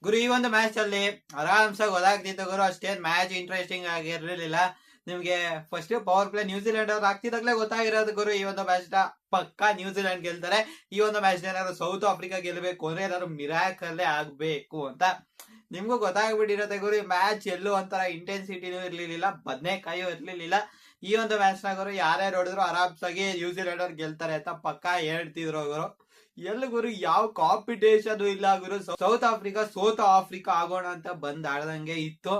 ಗುರು ಈ ಒಂದು ಮ್ಯಾಚ್ ಅಲ್ಲಿ ಆರಾಮ್ಸಾಗಿ ಗೊತ್ತಾಗ್ತಿತ್ತು ಗುರು. ಅಷ್ಟೇನ್ ಮ್ಯಾಚ್ ಇಂಟ್ರೆಸ್ಟಿಂಗ್ ಆಗಿರ್ಲಿಲ್ಲ. ನಿಮ್ಗೆ ಫಸ್ಟ್ ಪವರ್ ಪ್ಲೇ ನ್ಯೂಜಿಲೆಂಡ್ ಅವ್ರು ಆಗ್ತಿದಾಗ್ಲೇ ಗೊತ್ತಾಗಿರೋದು ಗುರು, ಈ ಒಂದು ಮ್ಯಾಚ್ ನ ಪಕ್ಕಾ ನ್ಯೂಜಿಲೆಂಡ್ ಗೆಲ್ತಾರೆ. ಈ ಒಂದು ಮ್ಯಾಚ್ ಏನಾದ್ರು ಸೌತ್ ಆಫ್ರಿಕಾ ಗೆಲ್ಬೇಕು ಅಂದ್ರೆ ಏನಾದ್ರು ಮಿರಾಕಲ್ಲೇ ಆಗ್ಬೇಕು ಅಂತ ನಿಮ್ಗೂ ಗೊತ್ತಾಗ್ಬಿಟ್ಟಿರತ್ತೆ ಗುರು. ಮ್ಯಾಚ್ ಎಲ್ಲೂ ಒಂಥರ ಇಂಟೆನ್ಸಿಟಿನೂ ಇರ್ಲಿಲ್ಲ, ಬದನೆಕಾಯೂ ಇರ್ಲಿಲ್ಲ. ಈ ಒಂದು ಮ್ಯಾಚ್ ನಾಗರು ಯಾರ್ಯಾರು ಹೊಡೆದ್ರು ಆರಾಮ್ಸಾಗಿ ನ್ಯೂಜಿಲೆಂಡ್ ಅವ್ರು ಗೆಲ್ತಾರೆ ಅಂತ ಪಕ್ಕಾ ಹೇಳ್ತಿದ್ರು ಗುರು. ಎಲ್ಲಿ ಗುರು ಯಾವ ಕಾಂಪಿಟೇಷನ್ ಇಲ್ಲ ಗುರು. ಸೌತ್ ಆಫ್ರಿಕಾ ಆಗೋಣ ಅಂತ ಬಂದ್ ಆಡ್ದಂಗೆ ಇತ್ತು.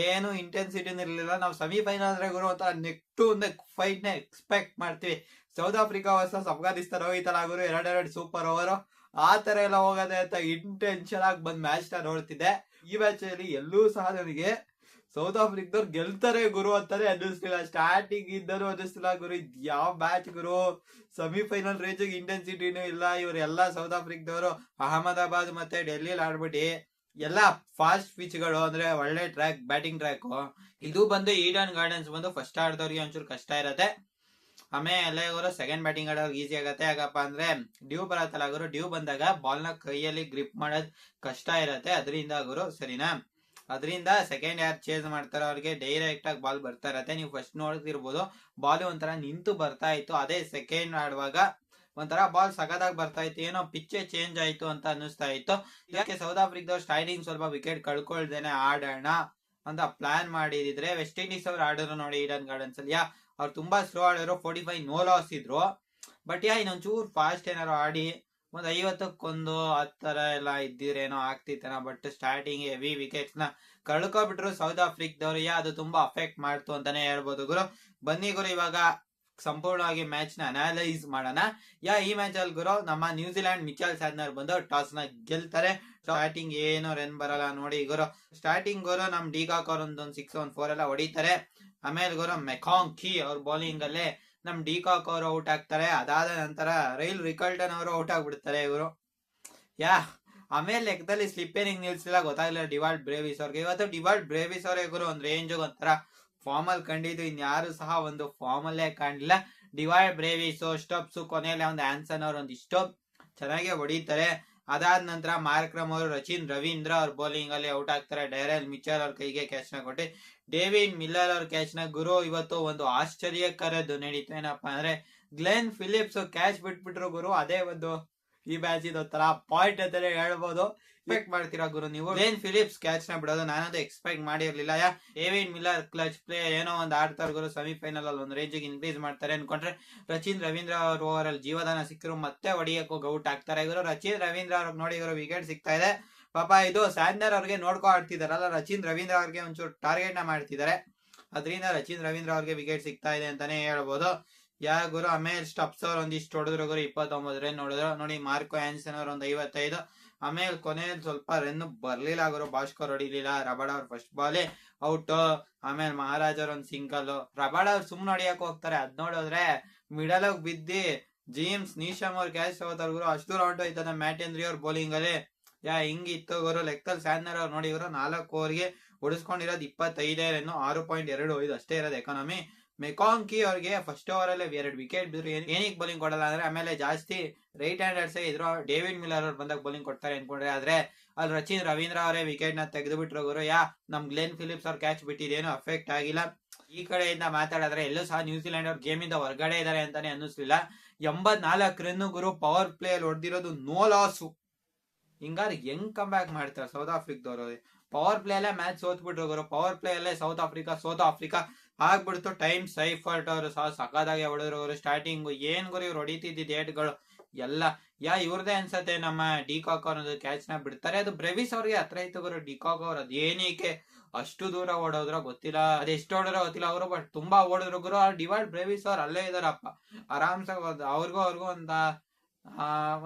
ಏನು ಇಂಟೆನ್ಸಿಟಿನ ಇರ್ಲಿಲ್ಲ. ನಾವು ಸೆಮಿಫೈನಲ್ ಅಂದ್ರೆ ಗುರು ಒಂಥರ ನೆಕ್ಸ್ಟ್ ಒಂದು ಫೈಟ್ ನ ಎಕ್ಸ್ಪೆಕ್ಟ್ ಮಾಡ್ತೀವಿ. ಸೌತ್ ಆಫ್ರಿಕಾ ವರ್ಸಸ್ ಅಫ್ಘಾನಿಸ್ತಾನ ಹೋಗಿತ್ತಲ್ಲ ಗುರು, 2-2 ಸೂಪರ್ ಓವರ್ ಆ ತರ ಎಲ್ಲ ಹೋಗದೆ ಅಂತ ಇಂಟೆನ್ಷನ್ ಆಗಿ ಬಂದ್ ಮ್ಯಾಚ್ ನ ನೋಡ್ತಿದ್ದೆ. ಈ ಮ್ಯಾಚ್ ಅಲ್ಲಿ ಎಲ್ಲೂ ಸಹ ನನಗೆ ಸೌತ್ ಆಫ್ರಿಕಾದವ್ರು ಗೆಲ್ತಾರೆ ಗುರು ಅಂತಾನೆ ಅನ್ನಿಸ್ಲಿಲ್ಲ. ಸ್ಟಾರ್ಟಿಂಗ್ ಇದ್ದರು ಅನ್ನಿಸ್ತಿಲ್ಲ ಗುರು. ಯಾವ ಮ್ಯಾಚ್ ಗುರು, ಸೆಮಿಫೈನಲ್ ರೇಂಜ್ ಇಂಟೆನ್ಸಿಟಿನೂ ಇಲ್ಲ. ಇವರೆಲ್ಲ ಸೌತ್ ಆಫ್ರಿಕಾದವರು ಅಹಮದಾಬಾದ್ ಮತ್ತೆ ಡೆಲ್ಲಿಲಿ ಆಡ್ಬಿಟ್ಟು ಎಲ್ಲ ಫಾಸ್ಟ್ ಪಿಚ್ ಗಳು, ಅಂದ್ರೆ ಒಳ್ಳೆ ಟ್ರ್ಯಾಕ್, ಬ್ಯಾಟಿಂಗ್ ಟ್ರ್ಯಾಕ್. ಇದು ಬಂದು ಈಡನ್ ಗಾರ್ಡನ್ಸ್ ಬಂದು ಫಸ್ಟ್ ಆಡ್ದವ್ರಿಗೆ ಒಂಚೂರು ಕಷ್ಟ ಇರತ್ತೆ. ಆಮೇಲೆ ಅವರು ಸೆಕೆಂಡ್ ಬ್ಯಾಟಿಂಗ್ ಆಡೋರ್ಗೆ ಈಸಿ ಆಗತ್ತೆ. ಯಾಕಪ್ಪ ಅಂದ್ರೆ ಡ್ಯೂ ಬರತ್ತಲ್ಲ ಗುರು, ಡ್ಯೂ ಬಂದಾಗ ಬಾಲ್ ನ ಕೈಯಲ್ಲಿ ಗ್ರಿಪ್ ಮಾಡೋದ್ ಕಷ್ಟ ಇರತ್ತೆ. ಅದರಿಂದ ಗುರು ಸರಿನಾ, ಅದರಿಂದ ಸೆಕೆಂಡ್ ಯಾರು ಚೇಸ್ ಮಾಡ್ತಾರೋ ಅವ್ರಿಗೆ ಡೈರೆಕ್ಟ್ ಆಗಿ ಬಾಲ್ ಬರ್ತಾ ಇರತ್ತೆ. ನೀವು ಫಸ್ಟ್ ನೋಡ್ತಿರ್ಬೋದು, ಬಾಲ್ ಒಂಥರ ನಿಂತು ಬರ್ತಾ ಇತ್ತು. ಅದೇ ಸೆಕೆಂಡ್ ಆಡುವಾಗ ಒಂಥರ ಬಾಲ್ ಸಗದಾಗಿ ಬರ್ತಾ ಇತ್ತು. ಏನೋ ಪಿಚ್ಚೆ ಚೇಂಜ್ ಆಯ್ತು ಅಂತ ಅನ್ನಿಸ್ತಾ ಇತ್ತು. ಇದಕ್ಕೆ ಸೌತ್ ಆಫ್ರಿಕಾದವ್ರು ಸ್ಟಾರ್ಟಿಂಗ್ ಸ್ವಲ್ಪ ವಿಕೆಟ್ ಕಳ್ಕೊಳ್ದೇನೆ ಆಡೋಣ ಅಂತ ಪ್ಲಾನ್ ಮಾಡಿದ್ರೆ, ವೆಸ್ಟ್ ಇಂಡೀಸ್ ಅವ್ರು ಆಡಿದ್ರು ನೋಡಿ ಈಡನ್ ಗಾರ್ಡನ್ಸ್ ಅಲ್ಲಿ. ಅವ್ರು ತುಂಬಾ ಸ್ಲೋ ಆಡಿದ್ರು, 45 ನೋ ಲಾಸ್ ಇದ್ರು. ಬಟ್ ಇನ್ನೊಂಚೂರು ಫಾಸ್ಟ್ ಏನಾರು ಆಡಿ ಒಂದ್ 50ಕ್ಕೆ1 ಆತರ ಎಲ್ಲ ಇದ್ದಿರೇನೋ ಆಗ್ತಿತ್ತೇನೋ. ಬಟ್ ಸ್ಟಾರ್ಟಿಂಗ್ ಹೆವಿ ವಿಕೆಟ್ಸ್ ನ ಕಳ್ಕೊಬಿಟ್ರು ಸೌತ್ ಆಫ್ರಿಕಾದವ್ರು. ಅದು ತುಂಬಾ ಅಫೆಕ್ಟ್ ಮಾಡ್ತು ಅಂತಾನೆ ಹೇಳ್ಬೋದು ಗುರು. ಬನ್ನಿ ಗುರು ಇವಾಗ ಸಂಪೂರ್ಣವಾಗಿ ಮ್ಯಾಚ್ ನ ಅನಾಲೈಸ್ ಮಾಡೋಣ. ಈ ಮ್ಯಾಚ್ ಅಲ್ಲಿ ಗುರು ನಮ್ಮ ನ್ಯೂಜಿಲೆಂಡ್ ಮಿಚೆಲ್ ಸ್ಯಾಡ್ನರ್ ಬಂದು ಟಾಸ್ ನ ಗೆಲ್ತಾರೆ. ಸ್ಟಾರ್ಟಿಂಗ್ ಏನು ರನ್ ಬರಲ್ಲ ನೋಡಿ ಗುರು. ಸ್ಟಾರ್ಟಿಂಗ್ ಗುರು ನಮ್ ಡಿಕಾಕ್ ಅವ್ರ ಒಂದು 6 1 4 ಎಲ್ಲ ಹೊಡಿತಾರೆ. ಆಮೇಲೆ ಗುರು ಮೆಕಾಂಗ್ ಕೀ ಅವ್ರ ಬೌಲಿಂಗ್ ಅಲ್ಲೇ ನಮ್ ಡಿಕಾಕ್ ಅವರು ಔಟ್ ಆಗ್ತಾರೆ. ಅದಾದ ನಂತರ ರೈಲ್ ರಿಕಲ್ಟನ್ ಅವರು ಔಟ್ ಆಗ್ಬಿಡ್ತಾರೆ ಇವರು. ಆಮೇಲೆ ಲೆಕ್ಕದಲ್ಲಿ ಸ್ಲಿಪ್ಪೇನಿಂಗ್ ನಿಲ್ಸಿಲ್ಲ, ಗೊತ್ತಾಗ್ಲಿಲ್ಲ ಡಿವಾಲ್ಡ್ ಬ್ರೇವಿಸ್ ಅವ್ರಿಗೆ. ಇವತ್ತು ಡಿವಾಲ್ಡ್ ಬ್ರೇವಿಸ್ ಅವರೇ ಗುರು ಒಂದ್ ರೇಂಜ್ ಒಂಥರ ಫಾರ್ಮ್ ಅಲ್ಲಿ ಕಂಡಿದ್ದು. ಇನ್ಯಾರು ಸಹ ಒಂದು ಫಾರ್ಮ್ ಅಲ್ಲೇ ಕಾಣಲಿಲ್ಲ. ಡಿವಾಲ್ಡ್ ಬ್ರೇವಿಸ್, ಸ್ಟಬ್ಸ್, ಕೊನೆಯಲ್ಲಿ ಒಂದು ಆನ್ಸನ್ ಅವ್ರು ಒಂದಿಷ್ಟು ಚೆನ್ನಾಗಿ ಹೊಡಿತಾರೆ. ಅದಾದ ನಂತರ ಮಾರ್ಕ್ರಮ್ ಅವರು ರಚಿನ್ ರವೀಂದ್ರ ಅವ್ರ ಬೌಲಿಂಗ್ ಅಲ್ಲಿ ಔಟ್ ಆಗ್ತಾರೆ. ಡೈರೆಲ್ ಮಿಚೆಲ್ ಅವ್ರ ಕೈಗೆ ಕ್ಯಾಚ್ ನ ಕೊಟ್ಟು ಡೇವಿಡ್ ಮಿಲ್ಲರ್ ಅವ್ರ ಕ್ಯಾಚ್ ನ ಗುರು. ಇವತ್ತು ಒಂದು ಆಶ್ಚರ್ಯಕರದ್ದು ನಡೀತು. ಏನಪ್ಪಾ ಅಂದ್ರೆ ಗ್ಲೆನ್ ಫಿಲಿಪ್ಸ್ ಕ್ಯಾಚ್ ಬಿಟ್ಬಿಟ್ರು ಗುರು. ಅದೇ ಒಂದು ಈ ಮ್ಯಾಚ್ ಇದೊಂಥರ ಪಾಯಿಂಟ್ ಅಂತಾನೆ ಹೇಳ್ಬೋದು. ಎಕ್ಸ್ಪೆಕ್ಟ್ ಮಾಡ್ತೀರಾ ಗುರು ನೀವು ಗ್ಲೆನ್ ಫಿಲಿಪ್ಸ್ ಕ್ಯಾಚ್ ನ ಬಿಡೋದು? ನಾನದು ಎಕ್ಸ್ಪೆಕ್ಟ್ ಮಾಡಿರ್ಲಿಲ್ಲ. ಡೇವಿಡ್ ಮಿಲ್ಲರ್ ಕ್ಲಚ್ ಪ್ಲೇ ಏನೋ ಒಂದು ಆಡ್ತಾರೆ ಗುರು. ಸೆಮಿಫೈನಲ್ ಅಲ್ಲಿ ಒಂದು ರೇಂಜ್ ಇನ್ಕ್ರೀಸ್ ಮಾಡ್ತಾರೆ ಅನ್ಕೊಂಡ್ರೆ ರಚಿನ್ ರವೀಂದ್ರ ಅವ್ರ ಓವರ್ ಅಲ್ಲಿ ಜೀವದಾನ ಸಿಕ್ಕರು ಮತ್ತೆ ಹೊಡಿಯಕ್ಕೆ ಹೋಗಿ ಔಟ್ ಆಗ್ತಾರೆ ಗುರು. ರಚಿನ್ ರವೀಂದ್ರ ಅವ್ರಿಗೆ ನೋಡಿ ಗುರು ವಿಕೆಟ್ ಸಿಗ್ತಾ ಇದೆ. ಪಾಪ ಇದು ಸ್ಯಾಡ್ನರ್ ಅವ್ರಿಗೆ ನೋಡ್ಕೊ ಆಡ್ತಿದಾರಲ್ಲ, ರಚಿನ್ ರವೀಂದ್ರ ಅವ್ರಿಗೆ ಒಂಚೂರು ಟಾರ್ಗೆಟ್ ನ ಮಾಡ್ತಿದ್ದಾರೆ. ಅದರಿಂದ ರಚಿನ್ ರವೀಂದ್ರ ಅವ್ರಿಗೆ ವಿಕೆಟ್ ಸಿಗ್ತಾ ಇದೆ ಅಂತಾನೆ ಹೇಳ್ಬೋದು. ಗುರು ಆಮೇಲೆ ಸ್ಟಬ್ಸ್ ಅವ್ರು ಒಂದಿಷ್ಟು ಹೊಡೆದ್ರು ಗುರು. 29 ರನ್ ನೋಡಿದ್ರು ನೋಡಿ. ಮಾರ್ಕೋ ಆನ್ಸನ್ ಅವ್ರ ಒಂದು 55. ಆಮೇಲೆ ಕೊನೆಯಲ್ಲಿ ಸ್ವಲ್ಪ ರನ್ ಬರ್ಲಿಲ್ಲ ಗುರು, ಭಾಸ್ಕರ್ ಹೊಡಿಲಿಲ್ಲ. ರಬಾಡ್ ಅವ್ರ ಫಸ್ಟ್ ಬಾಲೇ ಔಟ್. ಆಮೇಲೆ ಮಹಾರಾಜ್ ಅವ್ರ ಒಂದು ಸಿಂಗಲ್. ರಬಾಡ್ ಅವ್ರು ಸುಮ್ನೆ ಹೊಡಿಯಕ್ ಹೋಗ್ತಾರೆ, ಅದ್ ನೋಡಿದ್ರೆ ಮಿಡಲ್ ಆಗಿ ಬಿದ್ದಿ ಜೇಮ್ಸ್ ನೀಶಮ್ ಅವ್ರ ಕ್ಯಾಚ್ ತಗೋತಾರ ಗುರು. ಅಷ್ಟು ರೌಂಡ್ ಹೋಯ್ತದ ಮ್ಯಾಟ್ ಹೆನ್ರಿ ಅವ್ರ ಬೌಲಿಂಗ್ ಅಲ್ಲಿ. ಹಿಂಗಿತ್ತು ಗುರು. ಲೆಕ್ಕದಲ್ಲಿ ಸ್ಯಾಡ್ನರ್ ಅವ್ರು ನೋಡಿ ಗುರು 4 ಓವರ್ಗೆ ಹೊಡಿಸ್ಕೊಂಡಿರೋದು 25 ರನ್, 6.25 ಅಷ್ಟೇ ಇರೋದು ಎಕಾನಮಿ. ಮೆಕಾಂಗ್ ಕೀ ಅವ್ರಿಗೆ ಫಸ್ಟ್ ಓವರ್ ಅಲ್ಲಿ 2 ವಿಕೆಟ್ ಬಿದ್ರು. ಏನಕ್ಕೆ ಬೌಲಿಂಗ್ ಕೊಡಲ್ಲ ಅಂದ್ರೆ ಆಮೇಲೆ ಜಾಸ್ತಿ ರೈಟ್ ಹ್ಯಾಂಡರ್ಸ್ ಇದ್ರು. ಡೇವಿಡ್ ಮಿಲ್ಲರ್ ಅವ್ರು ಬಂದಾಗ ಬೌಲಿಂಗ್ ಕೊಡ್ತಾರೆ ಅನ್ಕೊಂಡ್ರೆ, ಆದ್ರೆ ಅಲ್ಲಿ ರಚಿನ್ ರವೀಂದ್ರ ಅವರೇ ವಿಕೆಟ್ ನ ತೆಗೆದು ಬಿಟ್ರು ಗುರು. ನಮ್ ಗ್ಲೆನ್ ಫಿಲಿಪ್ಸ್ ಅವ್ರ ಕ್ಯಾಚ್ ಬಿಟ್ಟಿದೇನು ಅಫೆಕ್ಟ್ ಆಗಿಲ್ಲ. ಈ ಕಡೆಯಿಂದ ಮಾತಾಡಿದ್ರೆ ಎಲ್ಲೂ ಸಹ ನ್ಯೂಜಿಲೆಂಡ್ ಅವ್ರ ಗೇಮ್ ಇಂದ ಹೊರಗಡೆ ಇದಾರೆ ಅಂತಾನೆ ಅನ್ನಿಸ್ಲಿಲ್ಲ. 84 ರನ್ ಗುರು ಪವರ್ ಪ್ಲೇ ಅಲ್ಲಿ ಹೊಡೆದಿರೋದು, ನೋ ಲಾಸ್. ಹಿಂಗಾದ್ರೆ ಹೆಂಗ್ ಕಮ್ ಬ್ಯಾಕ್ ಮಾಡ್ತಾರೆ ಸೌತ್ ಆಫ್ರಿಕಾದವರು? ಪವರ್ ಪ್ಲೇ ಅಲ್ಲೇ ಮ್ಯಾಚ್ ಸೋತ್ಬಿಟ್ರು ಗುರು. ಪವರ್ ಪ್ಲೇ ಅಲ್ಲೇ ಸೌತ್ ಆಫ್ರಿಕಾ ಆಗ್ಬಿಡ್ತು. ಟೈಮ್ ಸೈಫರ್ಟ್ ಅವರು ಸಹ ಸಖತ್ತಾಗಿ ಹೊಡೆದ್ರು ಅವರು. ಸ್ಟಾರ್ಟಿಂಗ್ ಏನ್ ಗುರು ಇವ್ರು ಹೊಡಿತಿದ್ದ ಏಟ್ಗಳು ಎಲ್ಲ ಇವ್ರದೇ ಅನ್ಸತ್ತೆ. ನಮ್ಮ ಡಿಕಾಕ್ ಅವ್ರದ್ದು ಕ್ಯಾಚ್ ನ ಬಿಡ್ತಾರೆ. ಅದು ಬ್ರೆವಿಸ್ ಅವ್ರಿಗೆ ಹತ್ರ ಇತ್ತು ಗುರು. ಡಿಕಾಕ್ ಅವ್ರು ಅದೇನಕ್ಕೆ ಅಷ್ಟು ದೂರ ಓಡೋದ್ರ ಗೊತ್ತಿಲ್ಲ, ಅದೆಷ್ಟು ಹೊಡೋದ್ರ ಗೊತ್ತಿಲ್ಲ ಅವರು. ಬಟ್ ತುಂಬಾ ಓಡಿದ್ರು ಗುರು. ಡಿವಾಲ್ಡ್ ಬ್ರೆವಿಸ್ ಅವ್ರು ಅಲ್ಲೇ ಇದಾರಪ್ಪ ಆರಾಮ್ಸಾಗ. ಅವ್ರಿಗೂ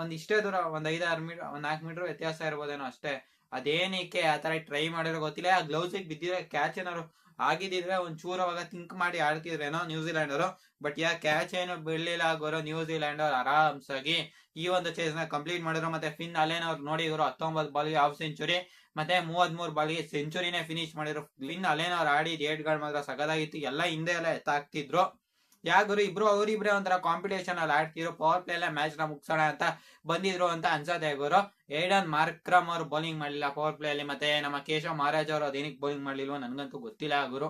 ಒಂದಿಷ್ಟೇ ದೂರ, ಒಂದ್ 5-6 ಮೀಟರ್, 4 ಮೀಟರ್ ವ್ಯತ್ಯಾಸ ಇರ್ಬೋದೇನೋ ಅಷ್ಟೇ. ಅದೇನಕ್ಕೆ ಆತರ ಟ್ರೈ ಮಾಡಿರೋ ಗೊತ್ತಿಲ್ಲ. ಗ್ಲೌಸ್ ಬಿದ್ದಿದ್ರೆ ಕ್ಯಾಚ್ ಏನಾರು ಆಗಿದ್ರೆ ಒಂದ್ ಚೂರವಾಗ ಥಿಂಕ್ ಮಾಡಿ ಆಡ್ತಿದ್ರೇನೋ ನ್ಯೂಜಿಲೆಂಡ್ ಅವರು. ಬಟ್ ಕ್ಯಾಚ್ ಏನು ಬೀಳಲಿಲ್ಲ ಗುರು. ನ್ಯೂಜಿಲೆಂಡ್ ಅವ್ರು ಆರಾಮ್ಸಾಗಿ ಈ ಒಂದು ಚೇಸ್ ನ ಕಂಪ್ಲೀಟ್ ಮಾಡಿದ್ರು. ಮತ್ತೆ ಫಿನ್ ಅಲೇನ್ ಅವ್ರು ನೋಡಿ ಇವರು 19 ಬಾಲ್ಗೆ ಹಾಫ್ ಸೆಂಚುರಿ, ಮತ್ತೆ 33 ಬಾಲ್ಗೆ ಸೆಂಚುರಿನೇ ಫಿನಿಶ್ ಮಾಡಿದ್ರು. ಫಿನ್ ಅಲೇನ್ ಅವ್ರು ಆಡಿದ ಏಟ್ಗಳು ಮಾತ್ರ ಸಗದಾಗಿತ್ತು. ಎಲ್ಲ ಹಿಂದೆ ಎಲ್ಲ ಎತ್ತಾಕ್ತಿದ್ರು. ಗುರು ಇಬ್ರು ಅವ್ರಿಬ್ರೆ ಒಂಥರ ಕಾಂಪಿಟೇಷನ್ ಅಲ್ಲಿ ಆಡ್ತಿರೋ ಪವರ್ ಪ್ಲೇ ಎಲ್ಲ ಮ್ಯಾಚ್ ನ ಮುಗ್ಸೋಣ ಅಂತ ಬಂದಿದ್ರು ಅಂತ ಅನ್ಸತ್ತೆ ಗುರು. ಏಡನ್ ಮಾರ್ಕ್ರಮ್ ಅವರು ಬೌಲಿಂಗ್ ಮಾಡ್ಲಿಲ್ಲ ಪವರ್ ಪ್ಲೇ ಅಲ್ಲಿ, ಮತ್ತೆ ನಮ್ಮ ಕೇಶವ್ ಮಹಾರಾಜ್ ಅವರು ಅದೇನಕ್ಕೆ ಬೌಲಿಂಗ್ ಮಾಡ್ಲಿಲ್ವೋ ನನ್ಗಂತೂ ಗೊತ್ತಿಲ್ಲ ಗುರು.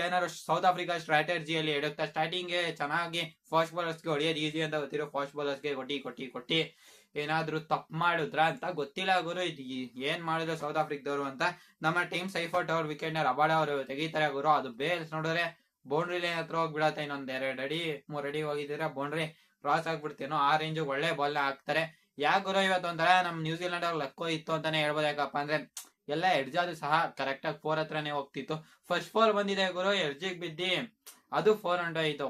ಏನಾದ್ರು ಸೌತ್ ಆಫ್ರಿಕಾ ಸ್ಟ್ರಾಟಜಿಯಲ್ಲಿ ಎಡುತ್ತಾ ಸ್ಟಾರ್ಟಿಂಗ್ ಚೆನ್ನಾಗಿ ಫಾಸ್ಟ್ ಬಾಲರ್ಸ್ಗೆ ಹೊಡೆಯೋದು ಈಸಿ ಅಂತ ಗೊತ್ತಿರೋ ಫಾಸ್ಟ್ ಬಾಲರ್ಸ್ಗೆ ಕೊಟ್ಟಿ ಏನಾದ್ರು ತಪ್ಪು ಮಾಡಿದ್ರ ಅಂತ ಗೊತ್ತಿಲ್ಲ ಗುರು. ಇದು ಏನ್ ಮಾಡಿದ್ರು ಸೌತ್ ಆಫ್ರಿಕಾದವರು ಅಂತ. ನಮ್ಮ ಟೀಮ್ ಸೈಫರ್ಟ್ ಅವ್ರ ವಿಕೆಟ್ ನ ರಬಾಡ ಅವರು ತೆಗಿತಾರೆ ಗುರು. ಅದು ಬೇಲ್ಸ್ ನೋಡಿದ್ರೆ ಬೌಂಡ್ರಿ ಲೈನ್ ಹತ್ರ ಹೋಗ್ಬಿಡತ್ತೆ. ಇನ್ನೊಂದ್ 2 ಅಡಿ 3 ಅಡಿ ಹೋಗಿದ್ರೆ ಬೌಂಡ್ರಿ ಕ್ರಾಸ್ ಆಗ್ಬಿಡ್ತೇನೋ ಆ ರೇಂಜ್ ಒಳ್ಳೆ ಬಾಲ್ ನ ಹಾಕ್ತಾರೆ. ಗುರು ಇವತ್ತು ಒಂಥರ ನಮ್ ನ್ಯೂಜಿಲೆಂಡ್ ಅವ್ರ ಲಕ್ಕೋ ಇತ್ತು ಅಂತಾನೆ ಹೇಳ್ಬೋದು. ಯಾಕಪ್ಪ ಅಂದ್ರೆ ಎಲ್ಲ ಎಡ್ಜಾದ್ರು ಸಹ ಕರೆಕ್ಟ್ ಆಗಿ 4 ಹತ್ರನೇ ಹೋಗ್ತಿತ್ತು. ಫಸ್ಟ್ 4 ಬಂದಿದೆ ಗುರು, ಎಡ್ಜಿಗ್ ಬಿದ್ದಿ ಅದು 4 ಹೊಂಟೋಯ್ತು.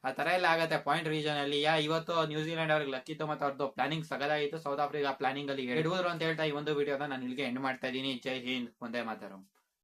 ಆ ತರ ಎಲ್ಲ ಆಗತ್ತೆ ಪಾಯಿಂಟ್ ರೀಜನ್ ಅಲ್ಲಿ. ಇವತ್ತು ನ್ಯೂಜಿಲೆಂಡ್ ಅವ್ರಿಗೆ ಲಕ್ಕಿತ್ತು ಮತ್ತೆ ಅವ್ರದ್ದು ಪ್ಲಾನಿಂಗ್ ಸಗದಾಗಿತ್ತು. ಸೌತ್ ಆಫ್ರಿಕಾ ಪ್ಲಾನಿಂಗ್ ಅಲ್ಲಿ ಎಡುವರು ಅಂತ ಹೇಳ್ತಾ ಈ ಒಂದು ವಿಡಿಯೋನ ನಾನು ಇಲ್ಲಿಗೆ ಎಂಡ್ ಮಾಡ್ತಾ ಇದ್ದೀನಿ. ಜೈ ಹಿಂದ್, ಒಂದೇ ಮಾತಾರು.